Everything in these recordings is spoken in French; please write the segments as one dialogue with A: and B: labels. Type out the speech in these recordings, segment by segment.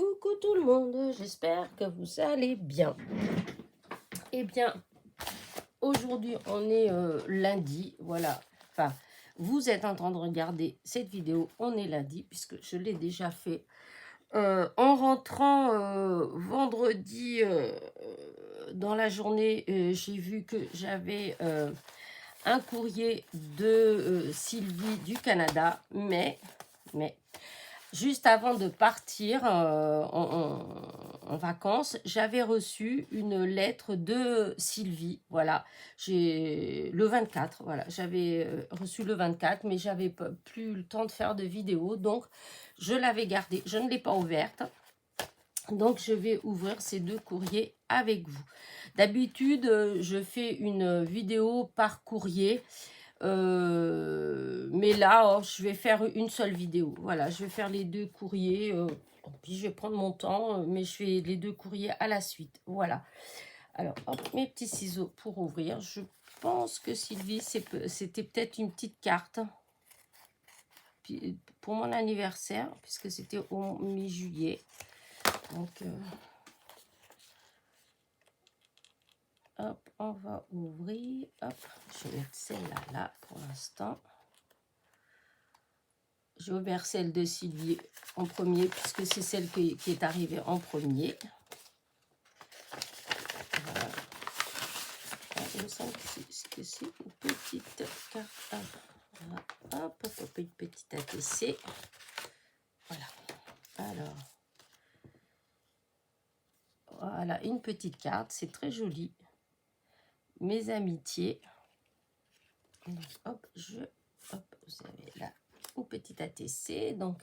A: Coucou tout le monde, j'espère que vous allez bien. Eh bien, aujourd'hui on est lundi, voilà. Enfin, vous êtes en train de regarder cette vidéo, on est lundi, puisque je l'ai déjà fait. En rentrant vendredi dans la journée, j'ai vu que j'avais un courrier de Sylvie du Canada, mais juste avant de partir en vacances, j'avais reçu une lettre de Sylvie, voilà, le 24, voilà, j'avais reçu le 24, mais j'avais plus le temps de faire de vidéo, donc je l'avais gardée, je ne l'ai pas ouverte, donc je vais ouvrir ces deux courriers avec vous. D'habitude, je fais une vidéo par courrier, mais là, je vais faire une seule vidéo. Voilà, je vais faire les deux courriers. Puis je vais prendre mon temps, mais je fais les deux courriers à la suite. Voilà. Alors, hop, mes petits ciseaux pour ouvrir. Je pense que Sylvie, c'était peut-être une petite carte. Puis, pour mon anniversaire, puisque c'était au mi-juillet. Donc, hop, on va ouvrir. Hop, je vais mettre celle-là là pour l'instant. J'ai ouvert celle de Sylvie en premier, puisque c'est celle qui est arrivée en premier. Voilà. Il me semble que c'est une petite carte. Voilà. Hop, une petite ATC. Voilà. Alors, voilà, une petite carte. C'est très joli. Mes amitiés. Donc, hop, vous avez là une petite ATC. Donc,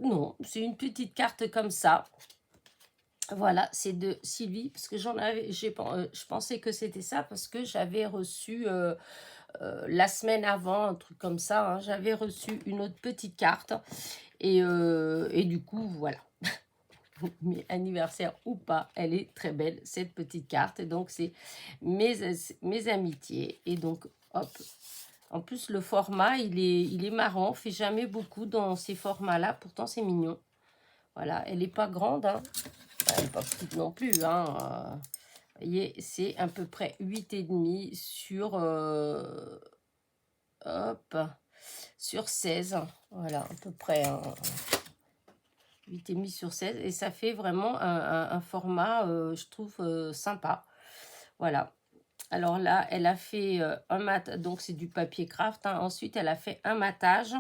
A: non, c'est une petite carte comme ça. Voilà, c'est de Sylvie, parce que je pensais que c'était ça, parce que j'avais reçu la semaine avant, un truc comme ça, hein, j'avais reçu une autre petite carte, et du coup, voilà. Mais anniversaire ou pas, elle est très belle, cette petite carte, et donc c'est mes amitiés, et donc, hop, en plus le format, il est marrant, on fait jamais beaucoup dans ces formats-là, pourtant c'est mignon. Voilà, elle n'est pas grande, hein. Elle n'est pas petite non plus, hein. Vous voyez, c'est à peu près 8,5 hop, sur 16. Voilà, à peu près, hein. 8,5 sur 16. Et ça fait vraiment un format, je trouve, sympa. Voilà. Alors là, elle a fait un mat, donc c'est du papier craft, hein. Ensuite, elle a fait un matage.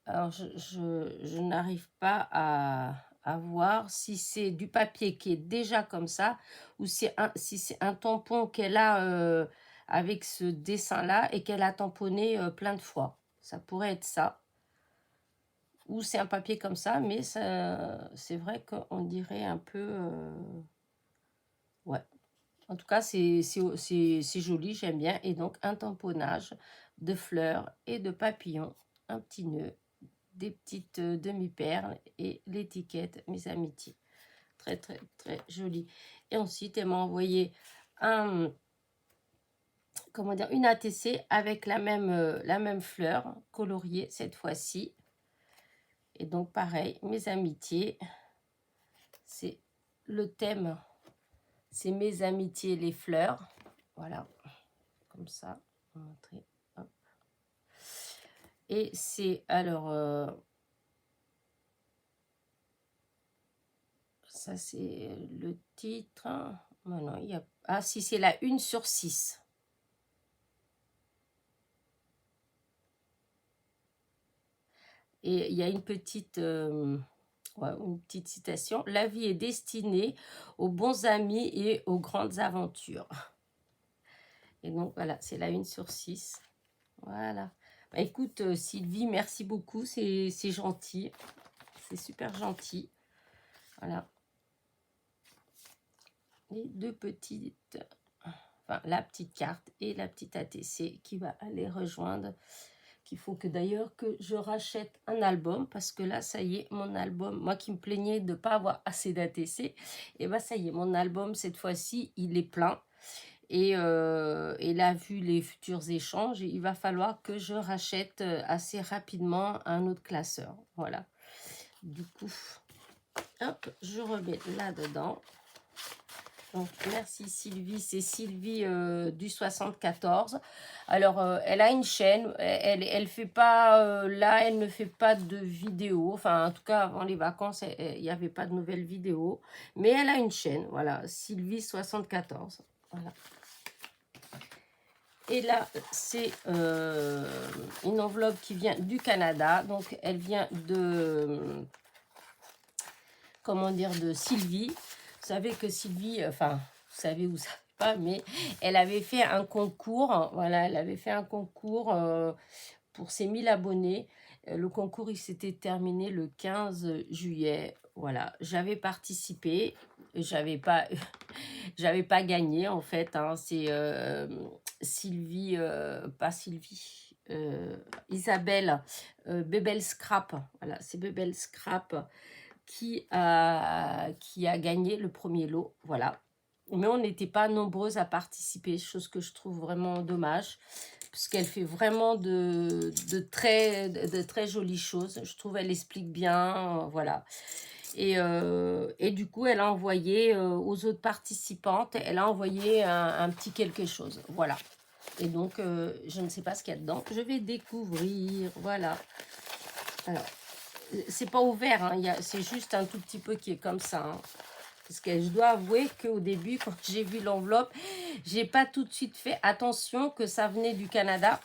A: Alors, je n'arrive pas à voir si c'est du papier qui est déjà comme ça ou si c'est un tampon qu'elle a avec ce dessin-là et qu'elle a tamponné plein de fois. Ça pourrait être ça. Ou c'est un papier comme ça, mais c'est vrai qu'on dirait un peu... ouais. En tout cas, c'est joli, j'aime bien. Et donc, un tamponnage de fleurs et de papillons, un petit nœud, des petites demi-perles et l'étiquette Mes amitiés. Très, très, très joli. Et ensuite, elle m'a envoyé une ATC avec la même fleur coloriée cette fois-ci. Et donc, pareil, Mes amitiés, c'est le thème, c'est Mes amitiés, les fleurs. Voilà, comme ça, on va montrer. Hop. Et c'est, alors, ça c'est le titre. Non, non, il y a... Ah si, c'est la 1 sur 6. Et il y a une petite citation. La vie est destinée aux bons amis et aux grandes aventures. Et donc voilà, c'est la 1 sur 6. Voilà. Bah, écoute Sylvie, merci beaucoup, c'est gentil. C'est super gentil. Voilà. Les deux petites, enfin la petite carte et la petite ATC qui va aller rejoindre qu'il faut que d'ailleurs que je rachète un album, parce que là, ça y est, mon album, moi qui me plaignais de ne pas avoir assez d'ATC, et bien ça y est, mon album, cette fois-ci, il est plein. Et là, vu les futurs échanges, il va falloir que je rachète assez rapidement un autre classeur. Voilà. Du coup, hop, je remets là-dedans. Donc, merci Sylvie. C'est Sylvie du 74. Alors, elle a une chaîne. Elle fait pas... là, elle ne fait pas de vidéos. Enfin, en tout cas, avant les vacances, il n'y avait pas de nouvelles vidéos. Mais elle a une chaîne. Voilà, Sylvie 74. Voilà. Et là, c'est une enveloppe qui vient du Canada. Donc, elle vient de... comment dire, de Sylvie. Vous savez que Sylvie, enfin, vous savez ou vous savez pas, mais elle avait fait un concours, voilà, elle avait fait un concours pour ses 1000 abonnés. Le concours, il s'était terminé le 15 juillet, voilà. J'avais participé, j'avais pas gagné, en fait, hein. C'est Sylvie, pas Sylvie, Isabelle, Bebel Scrap, voilà, c'est Bebel Scrap qui a gagné le premier lot, voilà. Mais on n'était pas nombreuses à participer, chose que je trouve vraiment dommage, parce qu'elle fait vraiment de très jolies choses. Je trouve elle explique bien, voilà. Et du coup, elle a envoyé aux autres participantes, elle a envoyé un petit quelque chose, voilà. Et donc, je ne sais pas ce qu'il y a dedans. Je vais découvrir, voilà. Alors, c'est pas ouvert, hein, c'est juste un tout petit peu qui est comme ça. Hein. Parce que je dois avouer qu'au début, quand j'ai vu l'enveloppe, j'ai pas tout de suite fait attention que ça venait du Canada.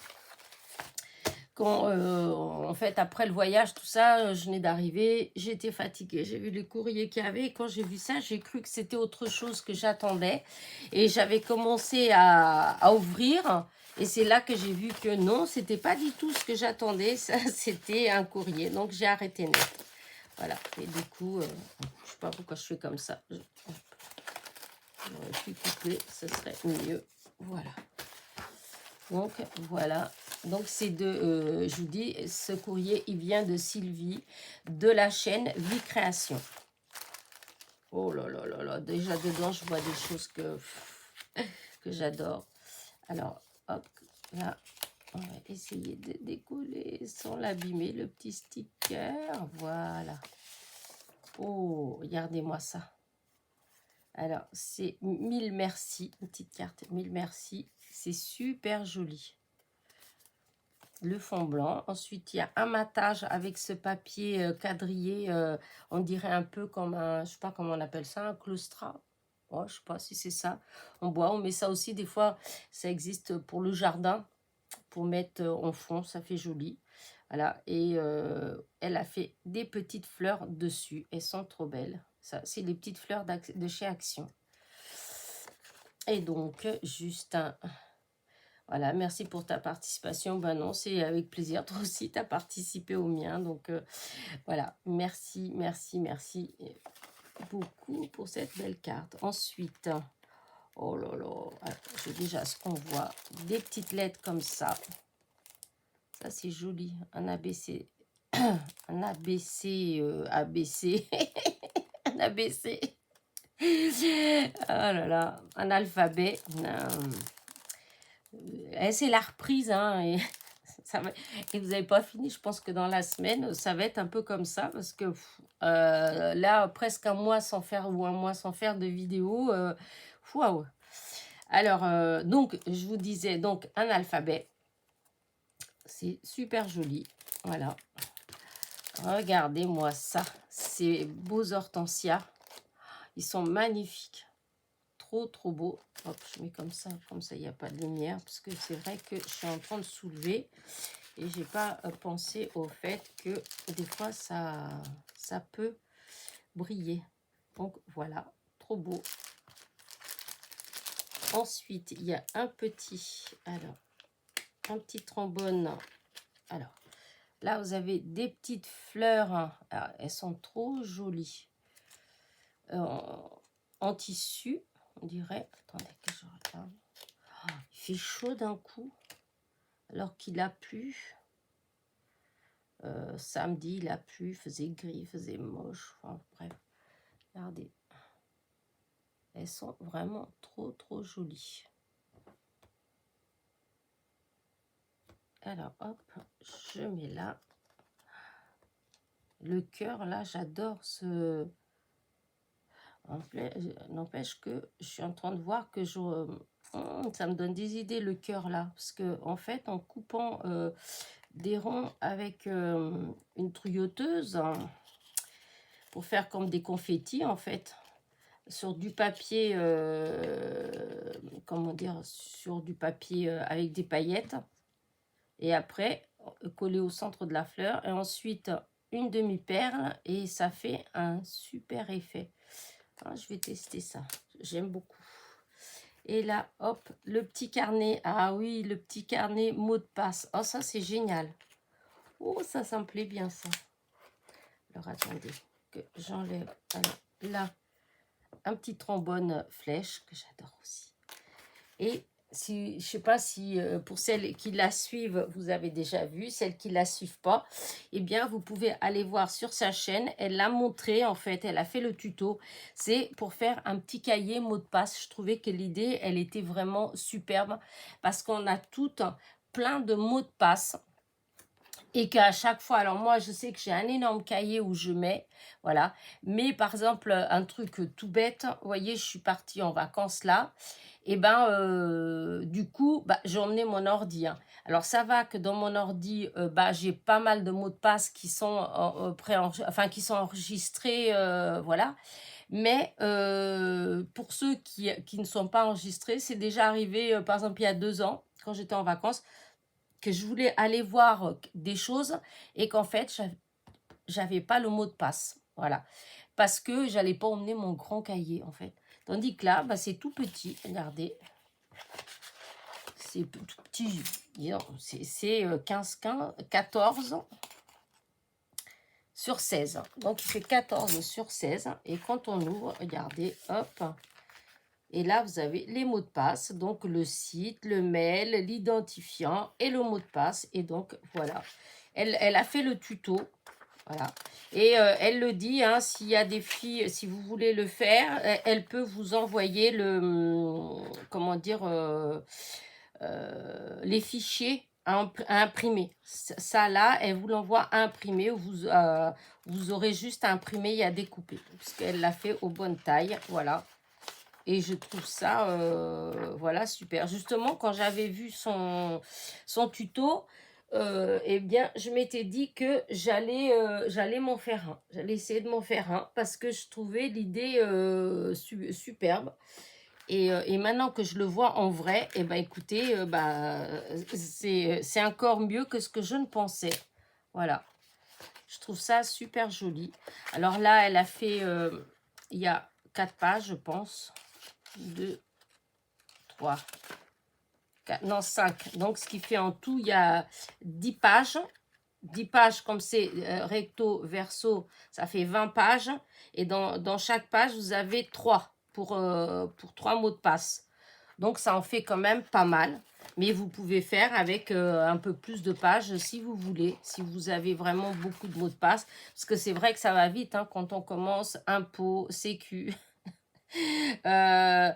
A: Quand, en fait, après le voyage, tout ça, je venais d'arriver, j'étais fatiguée. J'ai vu les courriers qu'il y avait et quand j'ai vu ça, j'ai cru que c'était autre chose que j'attendais. Et j'avais commencé à ouvrir. Et c'est là que j'ai vu que non, c'était pas du tout ce que j'attendais. Ça, c'était un courrier. Donc, j'ai arrêté net. Voilà. Et du coup, je sais pas pourquoi je fais comme ça. J'aurais pu couper, ce serait mieux. Voilà. Donc, voilà. Donc, c'est de, je vous dis, ce courrier, il vient de Sylvie, de la chaîne Vie Création. Oh là là là là, déjà dedans, je vois des choses que j'adore. Alors, hop, là, on va essayer de décoller sans l'abîmer, le petit sticker. Voilà. Oh, regardez-moi ça. Alors, c'est 1000 merci, une petite carte, 1000 merci. C'est super joli. Le fond blanc. Ensuite, il y a un matage avec ce papier quadrillé. On dirait un peu comme un, je sais pas comment on appelle ça, un claustrat. Oh, je sais pas si c'est ça. En bois, on met ça aussi. Des fois, ça existe pour le jardin, pour mettre en fond. Ça fait joli. Voilà. Et elle a fait des petites fleurs dessus. Elles sont trop belles. Ça, c'est les petites fleurs de chez Action. Et donc, juste un... Voilà, merci pour ta participation. Ben non, c'est avec plaisir. Toi aussi, tu as participé au mien. Donc, voilà, merci, merci, merci beaucoup pour cette belle carte. Ensuite, oh là là, j'ai déjà ce qu'on voit. Des petites lettres comme ça. Ça, c'est joli. Un ABC. Un ABC. ABC. Un ABC. Oh là là, un alphabet. C'est la reprise, hein, et, et vous n'avez pas fini. Je pense que dans la semaine, ça va être un peu comme ça, parce que là, presque un mois sans faire, ou un mois sans faire de vidéo, waouh. Alors, donc, je vous disais, donc, un alphabet, c'est super joli, voilà. Regardez-moi ça, ces beaux hortensias, ils sont magnifiques. Trop beau. Hop, je mets comme ça il n'y a pas de lumière, parce que c'est vrai que je suis en train de soulever et j'ai pas pensé au fait que des fois ça peut briller. Donc voilà, trop beau. Ensuite, il y a un petit, alors, un petit trombone. Alors, là, vous avez des petites fleurs. Alors, elles sont trop jolies. En tissu, on dirait. Attendez que je regarde. Oh, il fait chaud d'un coup, alors qu'il a plu. Samedi, il a plu, il faisait gris, il faisait moche. Enfin, bref, regardez. Elles sont vraiment trop, trop jolies. Alors, hop, je mets là. Le cœur, là, j'adore ce... N'empêche que je suis en train de voir que ça me donne des idées, le cœur, là. Parce que en fait, en coupant des ronds avec une trouilloteuse, hein, pour faire comme des confettis, en fait, sur du papier, comment dire, sur du papier avec des paillettes. Et après, coller au centre de la fleur. Et ensuite, une demi-perle. Et ça fait un super effet. Ah, je vais tester ça. J'aime beaucoup. Et là, hop, le petit carnet. Ah oui, le petit carnet mot de passe. Oh, ça, c'est génial. Oh, ça me plaît bien, ça. Alors, attendez que j'enlève. Alors, là, un petit trombone flèche que j'adore aussi. Et si, je ne sais pas si pour celles qui la suivent, vous avez déjà vu. Celles qui ne la suivent pas, eh bien, vous pouvez aller voir sur sa chaîne. Elle l'a montré, en fait. Elle a fait le tuto. C'est pour faire un petit cahier mot de passe. Je trouvais que l'idée, elle était vraiment superbe parce qu'on a toutes plein de mots de passe. Et qu'à chaque fois, alors moi, je sais que j'ai un énorme cahier où je mets, voilà. Mais par exemple, un truc tout bête, vous voyez, je suis partie en vacances là. Et ben, du coup, bah, j'ai emmené mon ordi, hein. Alors, ça va que dans mon ordi, bah, j'ai pas mal de mots de passe qui sont, qui sont enregistrés, voilà. Mais pour ceux qui ne sont pas enregistrés, c'est déjà arrivé, par exemple, il y a 2 ans, quand j'étais en vacances, que je voulais aller voir des choses et qu'en fait, j'avais pas le mot de passe. Voilà. Parce que j'allais pas emmener mon grand cahier, en fait. Tandis que là, bah, c'est tout petit. Regardez. C'est tout petit. C'est 14 sur 16. Donc, il fait 14 sur 16. Et quand on ouvre, regardez, hop. Et là, vous avez les mots de passe. Donc, le site, le mail, l'identifiant et le mot de passe. Et donc, voilà. Elle a fait le tuto. Voilà. Et elle le dit, hein, s'il y a des filles, si vous voulez le faire, elle peut vous envoyer comment dire, les fichiers à imprimer. Ça là, elle vous l'envoie à imprimer. Vous aurez juste à imprimer et à découper. Parce qu'elle l'a fait aux bonnes tailles. Voilà. Et je trouve ça, voilà, super. Justement, quand j'avais vu son tuto, eh bien, je m'étais dit que j'allais m'en faire un. J'allais essayer de m'en faire un parce que je trouvais l'idée superbe. Et maintenant que je le vois en vrai, eh ben, écoutez, c'est encore mieux que ce que je ne pensais. Voilà. Je trouve ça super joli. Alors là, elle a fait, il y a 4 pages, je pense. 2, 3, 4, non 5. Donc, ce qui fait en tout, il y a 10 pages. 10 pages, comme c'est recto, verso, ça fait 20 pages. Et dans chaque page, vous avez 3 pour 3 mots de passe. Donc, ça en fait quand même pas mal. Mais vous pouvez faire avec un peu plus de pages si vous voulez, si vous avez vraiment beaucoup de mots de passe. Parce que c'est vrai que ça va vite, hein, quand on commence impôt, sécu. Je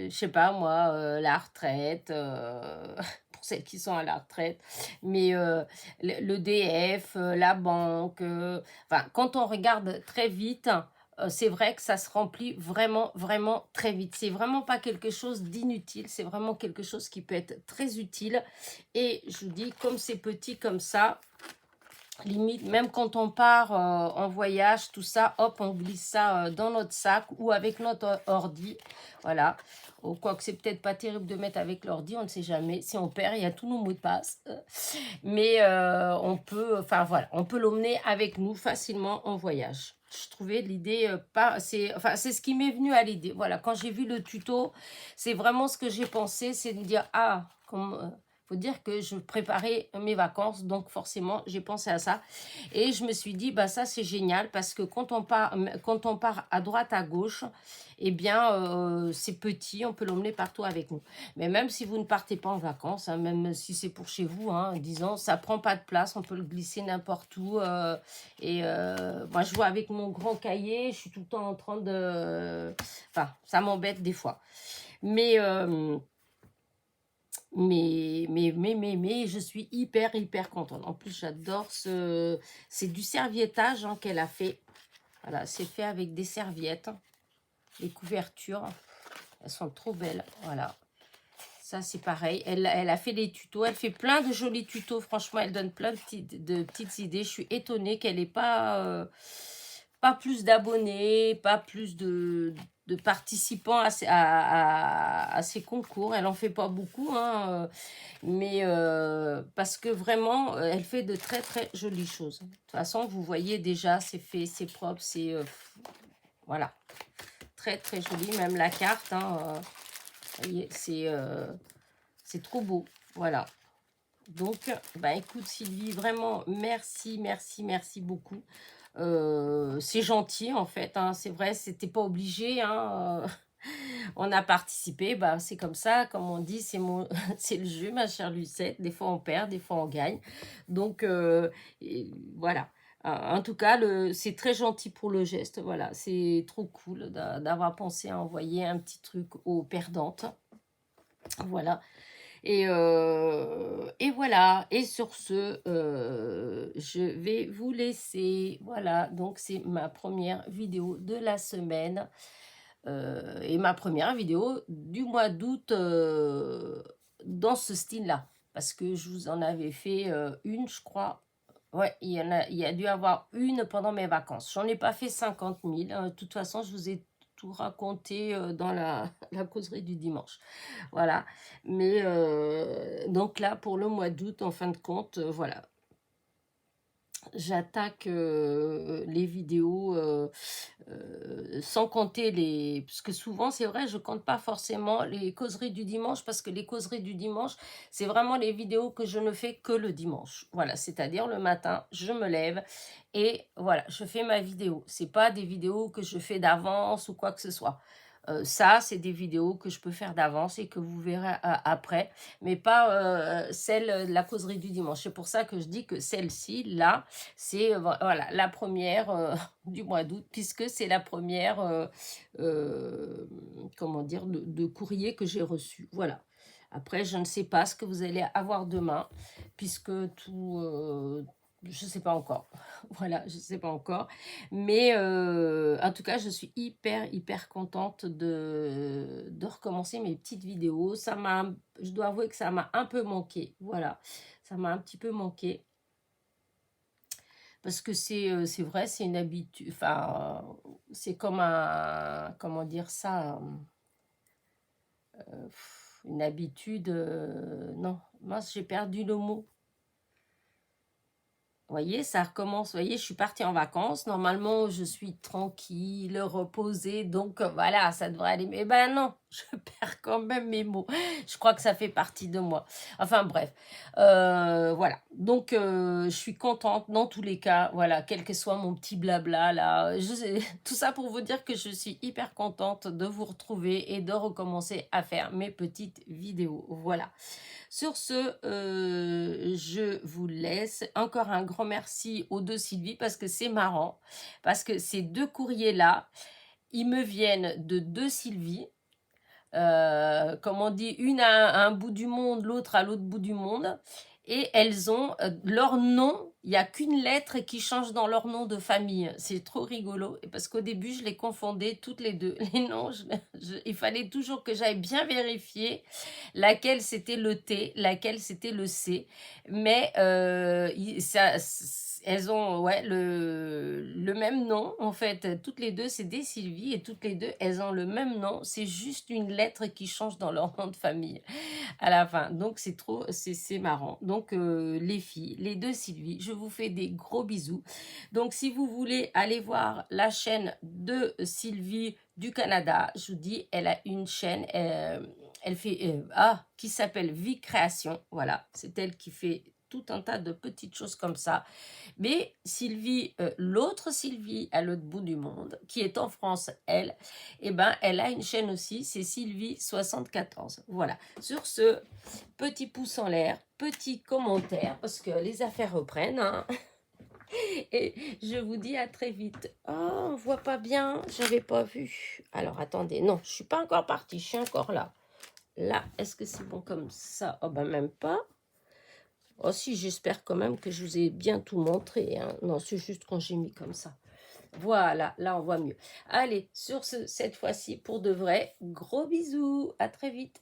A: sais pas moi, la retraite, pour celles qui sont à la retraite, mais l'EDF, la banque, enfin, quand on regarde très vite, c'est vrai que ça se remplit vraiment, vraiment très vite. C'est vraiment pas quelque chose d'inutile, c'est vraiment quelque chose qui peut être très utile. Et je vous dis, comme c'est petit comme ça, limite, même quand on part en voyage, tout ça, hop, on glisse ça dans notre sac ou avec notre ordi. Voilà. Quoique c'est peut-être pas terrible de mettre avec l'ordi, on ne sait jamais. Si on perd, il y a tous nos mots de passe. Mais on peut, enfin voilà, on peut l'emmener avec nous facilement en voyage. Je trouvais l'idée c'est ce qui m'est venu à l'idée. Voilà, quand j'ai vu le tuto, c'est vraiment ce que j'ai pensé, c'est de me dire, ah, comme... faut dire que je préparais mes vacances, donc forcément, j'ai pensé à ça. Et je me suis dit, bah ça, c'est génial parce que quand on part à droite, à gauche, eh bien, c'est petit, on peut l'emmener partout avec nous. Mais même si vous ne partez pas en vacances, hein, même si c'est pour chez vous, hein, disons, ça prend pas de place, on peut le glisser n'importe où. Moi, je vois avec mon grand cahier, je suis tout le temps en train de... Enfin, ça m'embête des fois. Mais... je suis hyper, hyper contente. En plus, j'adore ce... C'est du serviettage hein, qu'elle a fait. Voilà, c'est fait avec des serviettes. Les couvertures, elles sont trop belles. Voilà. Ça, c'est pareil. Elle a fait des tutos. Elle fait plein de jolis tutos. Franchement, elle donne plein de petites idées. Je suis étonnée qu'elle n'ait pas plus d'abonnés, pas plus de participants à ces concours. Elle n'en fait pas beaucoup, hein, mais parce que vraiment, elle fait de très, très jolies choses. De toute façon, vous voyez déjà, c'est fait, c'est propre, c'est... voilà, très, très joli. Même la carte, hein, vous voyez, c'est trop beau. Voilà. Donc, bah écoute Sylvie, vraiment merci, merci, merci beaucoup. C'est gentil en fait, hein, c'est vrai, c'était pas obligé. Hein, on a participé, bah c'est comme ça, comme on dit, c'est le jeu, ma chère Lucette. Des fois on perd, des fois on gagne. Donc voilà. En tout cas, c'est très gentil pour le geste. Voilà, c'est trop cool d'avoir pensé à envoyer un petit truc aux perdantes. Voilà. Et voilà, et sur ce, je vais vous laisser. Voilà, donc c'est ma première vidéo de la semaine et ma première vidéo du mois d'août dans ce style-là. Parce que je vous en avais fait une, je crois. Ouais, il y a dû avoir une pendant mes vacances. J'en ai pas fait 50 000. Hein. De toute façon, je vous ai tout raconté dans la causerie du dimanche. Voilà. Mais donc là, pour le mois d'août, en fin de compte, voilà. J'attaque les vidéos sans compter les... Parce que souvent, c'est vrai, je compte pas forcément les causeries du dimanche parce que les causeries du dimanche, c'est vraiment les vidéos que je ne fais que le dimanche. Voilà, c'est-à-dire le matin, je me lève et voilà, je fais ma vidéo. C'est pas des vidéos que je fais d'avance ou quoi que ce soit. Ça, c'est des vidéos que je peux faire d'avance et que vous verrez après, mais pas celle de la causerie du dimanche. C'est pour ça que je dis que celle-ci, là, c'est voilà, la première du mois d'août, puisque c'est la première, comment dire, de courrier que j'ai reçu. Voilà. Après, je ne sais pas ce que vous allez avoir demain, puisque tout... je ne sais pas encore. Voilà, je ne sais pas encore. Mais en tout cas, je suis hyper, hyper contente de recommencer mes petites vidéos. Je dois avouer que ça m'a un peu manqué. Voilà, ça m'a un petit peu manqué. Parce que c'est vrai, c'est une habitude. Enfin, c'est comme un... Comment dire ça une habitude... non, mince, j'ai perdu le mot. Vous voyez, ça recommence. Vous voyez, je suis partie en vacances. Normalement, je suis tranquille, reposée. Donc, voilà, ça devrait aller. Mais ben non, je perds quand même mes mots. Je crois que ça fait partie de moi. Enfin, bref. Voilà. Donc, je suis contente dans tous les cas. Voilà, quel que soit mon petit blabla, là. Tout ça pour vous dire que je suis hyper contente de vous retrouver et de recommencer à faire mes petites vidéos. Voilà. Sur ce, je vous laisse. Encore un grand merci aux deux Sylvie parce que c'est marrant. Parce que ces deux courriers-là, ils me viennent de deux Sylvie. Comme on dit, une à un bout du monde, l'autre à l'autre bout du monde. Et elles ont leur nom, il n'y a qu'une lettre qui change dans leur nom de famille. C'est trop rigolo. Parce qu'au début, je les confondais toutes les deux. Les noms, il fallait toujours que j'aille bien vérifier laquelle c'était le T, laquelle c'était le C. Mais elles ont ouais, le même nom. En fait, toutes les deux, c'est des Sylvie. Et toutes les deux, elles ont le même nom. C'est juste une lettre qui change dans leur nom de famille à la fin. Donc, c'est marrant. Donc, les filles, les deux Sylvie, je vous fais des gros bisous. Donc, si vous voulez aller voir la chaîne de Sylvie du Canada, je vous dis, elle a une chaîne, Elle fait, qui s'appelle Vie Création. Voilà, c'est elle qui fait tout un tas de petites choses comme ça. Mais Sylvie, l'autre Sylvie à l'autre bout du monde, qui est en France, elle, eh ben, elle a une chaîne aussi, c'est Sylvie74. Voilà, sur ce, petit pouce en l'air, petit commentaire, parce que les affaires reprennent, hein. Et je vous dis à très vite. Oh, on voit pas bien, j'avais pas vu. Alors, attendez, non, je suis pas encore partie, je suis encore là. Là, est-ce que c'est bon comme ça? Oh, ben même pas. Oh si, j'espère quand même que je vous ai bien tout montré, hein. Non, c'est juste quand j'ai mis comme ça. Voilà, là on voit mieux. Allez, sur cette fois-ci, pour de vrai, gros bisous, à très vite.